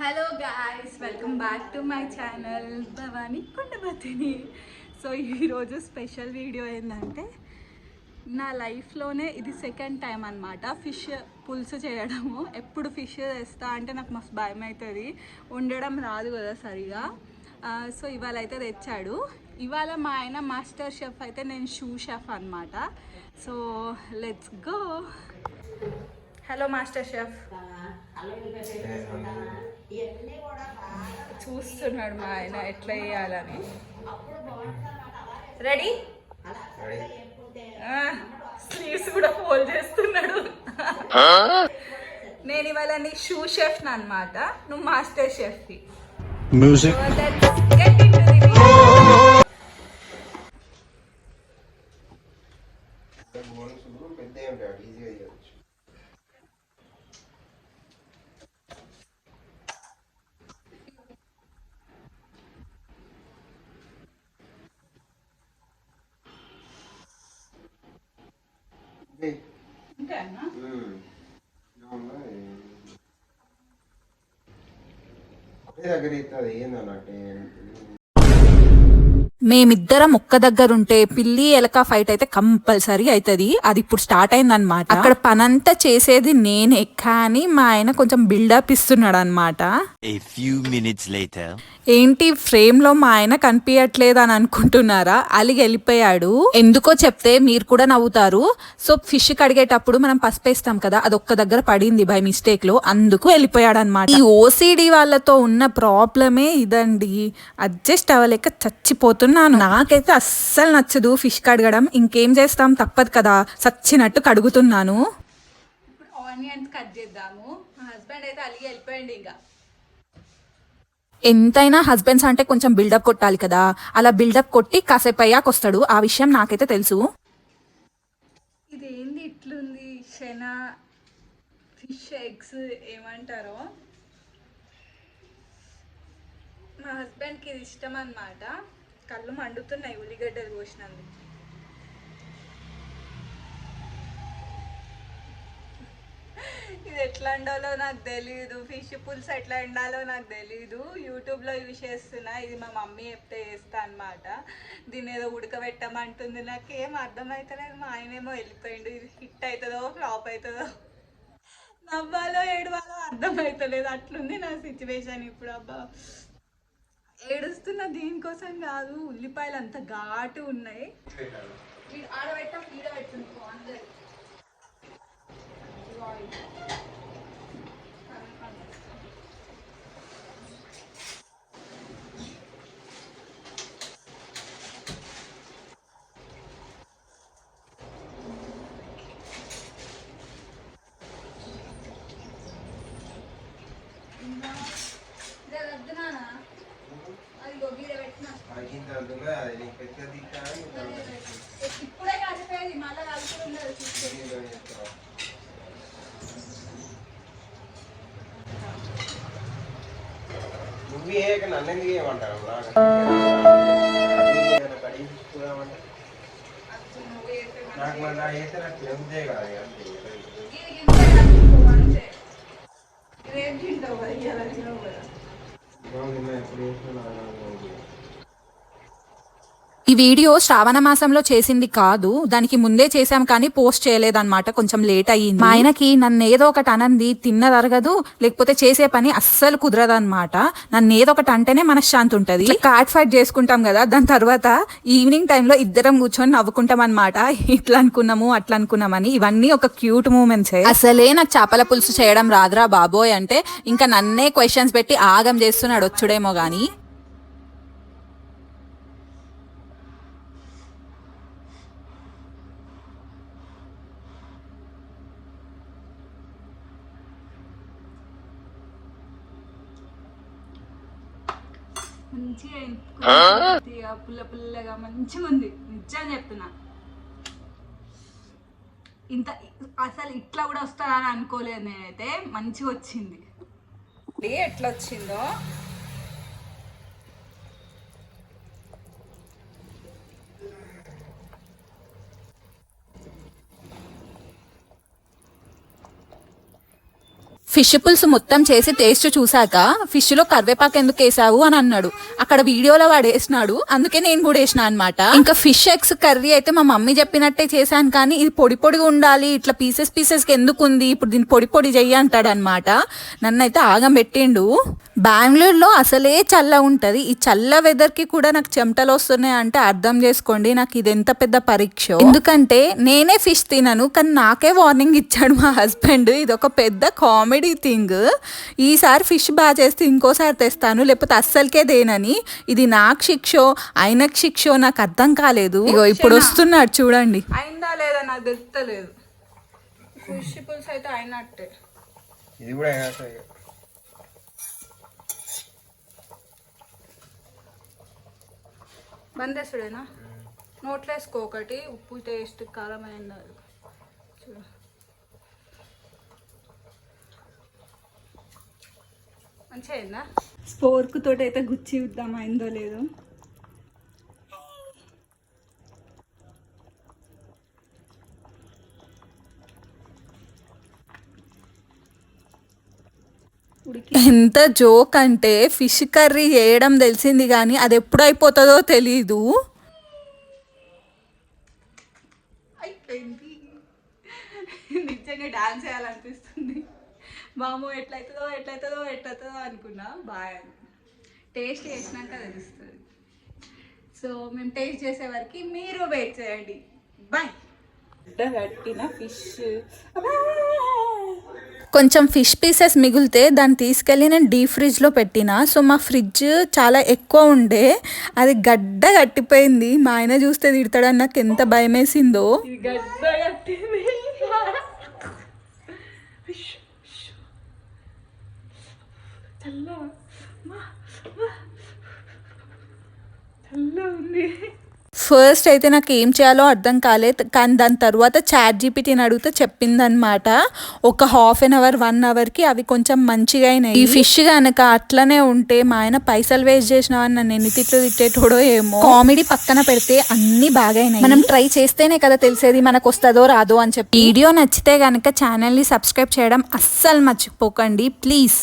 Hello guys, welcome back to my channel Bhavani Kondabathini. So ఈరోజు special video ఏంటంటే నా లైఫ్లోనే ఇది సెకండ్ టైం అనమాట ఫిష్ పులుసు చేయడము. ఎప్పుడు ఫిష్ తెస్తా అంటే నాకు మస్తు భయం అవుతుంది, ఉండడం రాదు కదా సరిగా. సో ఇవాళ అయితే తెచ్చాడు. ఇవాళ మా ఆయన మాస్టర్ షెఫ్ అయితే నేను షూ షెఫ్ అనమాట. So let's go. Hello master chef. చూస్తున్నాడు మా ఆయన ఎట్లా చేయాలని. రెడీ? స్లీవ్స్ కూడా ఫోల్డ్ చేస్తున్నాడు. నేను ఇవాళ నీ షూ షెఫ్ అనమాట, నువ్వు మాస్టర్ షెఫ్ కి. మ్యూజిక్. మేమిద్దరం ఒక్క దగ్గర ఉంటే పిల్లి ఎలక ఫైట్ అయితే కంపల్సరీ అవుతుంది. అది ఇప్పుడు స్టార్ట్ అయింది అనమాట. అక్కడ పనంతా చేసేది నేనే, కానీ మా ఆయన కొంచెం బిల్డప్ ఇస్తున్నాడు అనమాట. ఏంటి ఫ్రేమ్ లో మా ఆయన కనిపించట్లేదు అని అనుకుంటున్నారా? అలిగి వెళ్ళిపోయాడు. ఎందుకో చెప్తే మీరు కూడా నవ్వుతారు. సో ఫిష్ కడిగేటప్పుడు మనం పసుపేస్తాం కదా, అది ఒక్క దగ్గర పడింది బై మిస్టేక్ లో, అందుకు వెళ్ళిపోయాడు అనమాట. ఈ ఓసిడి వాళ్ళతో ఉన్న ప్రాబ్లమే ఇదండి. అడ్జస్ట్ అవ్వలేక చచ్చిపోతున్నాను. నాకైతే అస్సలు నచ్చదు ఫిష్ కడగడం. ఇంకేం చేస్తాం, తప్పదు కదా, చచ్చినట్టు కడుగుతున్నాను. ఇప్పుడు ఆనియన్స్ కట్ చేద్దాము. మా హస్బెండ్ అయితే అలిగి వెళ్ళిపోయింది. ఇంకా ఎంతైనా హస్బెండ్స్ అంటే కొంచెం బిల్డప్ కొట్టాలి కదా, అలా బిల్డప్ కొట్టి కాసేపు అయ్యాక వస్తాడు. ఆ విషయం నాకైతే తెలుసు. ఇదేంది ఇట్లుంది? శనా ఫిష్ ఎగ్స్ ఏమంటారో. మా హస్బెండ్కి ఇది ఇష్టం అన్నమాట. కళ్ళు మండుతున్నాయి ఉల్లిగడ్డలు కోసినందుకు. ఇది ఎట్లా వండాలో నాకు తెలీదు, ఫిష్ పులుసు ఎట్లా వండాలో నాకు తెలీదు. యూట్యూబ్లో యూజ్ చేస్తున్నా. ఇది మా మమ్మీ చెప్తే చేస్తా అనమాట. దీన్ని ఏదో ఉడకబెట్టమంటుంది, నాకేం అర్థమవుతలేదు. మా ఆయనేమో వెళ్ళిపోయిండు. ఇది హిట్ అవుతుందో ఫ్లాప్ అవుతుందో, నవ్వాలో ఏడవాలో అర్థమవుతలేదు. అట్లుంది నా సిచ్యువేషన్ ఇప్పుడు. అబ్బా ఏడుస్తున్న దీనికోసం కాదు, ఉల్లిపాయలు అంత ఘాటు ఉన్నాయి. ఆడబెట్టా ఈడ పెట్టింది అందరు. ఇప్పుడే కలిపేది మళ్ళీ కలుపుతున్నది. నువ్వు నన్ను ఎందుకు ఏమంటావు? నాకు మళ్ళీ అయితే నాకు లేదే కాదు. ఈ వీడియో శ్రావణ మాసంలో చేసింది కాదు, దానికి ముందే చేసాం కానీ పోస్ట్ చేయలేదన్నమాట, కొంచెం లేట్ అయ్యింది. మా ఆయనకి నన్ను ఏదో ఒకటి అనంది తిన్నదరగదు, లేకపోతే చేసే పని అస్సలు కుదరదు అనమాట. నన్ను ఏదో ఒకటి అంటేనే మనశ్శాంతి ఉంటది. కార్డ్ ఫైట్ చేసుకుంటాం కదా, దాని తర్వాత ఈవినింగ్ టైంలో ఇద్దరం కూర్చొని నవ్వుకుంటాం అనమాట. ఇట్లా అనుకున్నాము అట్లా అనుకున్నామని. ఇవన్నీ ఒక క్యూట్ మూమెంట్స్. అసలే నాకు చేపల పులుసు చేయడం రాదురా బాబోయ్ అంటే ఇంకా నన్నే క్వశ్చన్స్ పెట్టి ఆగం చేస్తున్నాడు, వచ్చుడేమో గానీ. మంచిగా పుల్ల పుల్లగా మంచిగా ఉంది, నిజం చెప్తున్నా. ఇంత అసలు ఇట్లా కూడా వస్తారని అనుకోలేదు నేనైతే. మంచిగా వచ్చింది. ఎట్లా వచ్చిందో ఫిష్ పులుసు మొత్తం చేసి టేస్ట్ చూసాక ఫిష్ లో కరివేపాకు ఎందుకు వేసావు అని అన్నాడు. అక్కడ వీడియోలో వాడు వేసినాడు, అందుకే నేను కూడా వేసిన అనమాట. ఇంకా ఫిష్ ఎగ్స్ కర్రీ అయితే మా మమ్మీ చెప్పినట్టే చేశాను, కానీ ఇది పొడి పొడిగా ఉండాలి, ఇట్లా పీసెస్ పీసెస్ కి ఎందుకు ఉంది, ఇప్పుడు దీన్ని పొడి పొడి చెయ్యి అంటాడు అనమాట. నన్నైతే ఆగం పెట్టిండు. బెంగళూరులో అసలే చల్ల ఉంటది, ఈ చల్ల వెదర్ కి కూడా నాకు చెమటలు వస్తున్నాయి అంటే అర్థం చేసుకోండి నాకు ఇది ఎంత పెద్ద పరీక్ష. ఎందుకంటే నేనే ఫిష్ తినను, కానీ నాకే వార్నింగ్ ఇచ్చాడు మా హస్బెండ్. ఇది ఒక పెద్ద కామెడీ థింగ్. ఈసారి ఫిష్ బాగా చేస్తే ఇంకోసారి తెస్తాను, లేకపోతే అస్సలకే దేనని. ఇది నాకు శిక్షో ఆయనకు శిక్షో నాకు అర్థం కాలేదు. ఇగో ఇప్పుడు వస్తున్నాడు చూడండి. అయిందా లేదా నాకు తెలుస్తలేదు. ఫిష్ పులుసు అయితే అయినట్టే. ఇది కూడా అయినట్టే. బందేసుడేనా? నోట్లో వేసుకో ఒకటి, ఉప్పు టేస్ట్ కారం అయిందా చూడు. మంచిగా అయిందా? స్పోర్క్ తోటి అయితే గుచ్చి ఇద్దాం అయిందో లేదో. ఎంత జోక్ అంటే ఫిష్ కర్రీ చేయడం తెలిసింది కానీ అది ఎప్పుడు అయిపోతుందో తెలీదు. అయిపోయింది. నిజంగా డాన్స్ చేయాలనిపిస్తుంది. మామూ ఎట్లయితుందో అనుకున్నా. బాగా టేస్ట్ చేసినాక తెలుస్తుంది. సో మేము టేస్ట్ చేసే వరకు మీరు వెయిట్ చేయండి. బాయ్. కట్టిన ఫిష్ కొంచెం ఫిష్ పీసెస్ మిగిలితే దాన్ని తీసుకెళ్ళి నేను డీప్ ఫ్రిడ్జ్లో పెట్టిన. సో మా ఫ్రిడ్జ్ చాలా ఎక్కువ ఉండే, అది గడ్డ కట్టిపోయింది. మా ఆయన చూస్తే తిడతాడని నాకు ఎంత భయం వేసిందో. గడ్డ కట్టింది. చల్ల ఉంది. ఫస్ట్ అయితే నాకు ఏం చేయాలో అర్థం కాలేదు, కానీ దాని తర్వాత చాట్ జీపీటీని అడిగితే చెప్పిందనమాట. ఒక హాఫ్ అన్ అవర్ 1 అవర్కి అవి కొంచెం మంచిగా అయినాయి. ఈ ఫిష్ కనుక అట్లనే ఉంటే మా ఆయన పైసలు వేస్ట్ చేసినావని నన్ను ఎన్ని తిట్లు తిట్టేటోడో ఏమో. కామెడీ పక్కన పెడితే అన్ని బాగా అయినాయి. మనం ట్రై చేస్తేనే కదా తెలిసేది మనకు వస్తుందో రాదో అని చెప్పి. వీడియో నచ్చితే కనుక ఛానల్ని సబ్స్క్రైబ్ చేయడం అస్సలు మర్చిపోకండి ప్లీజ్.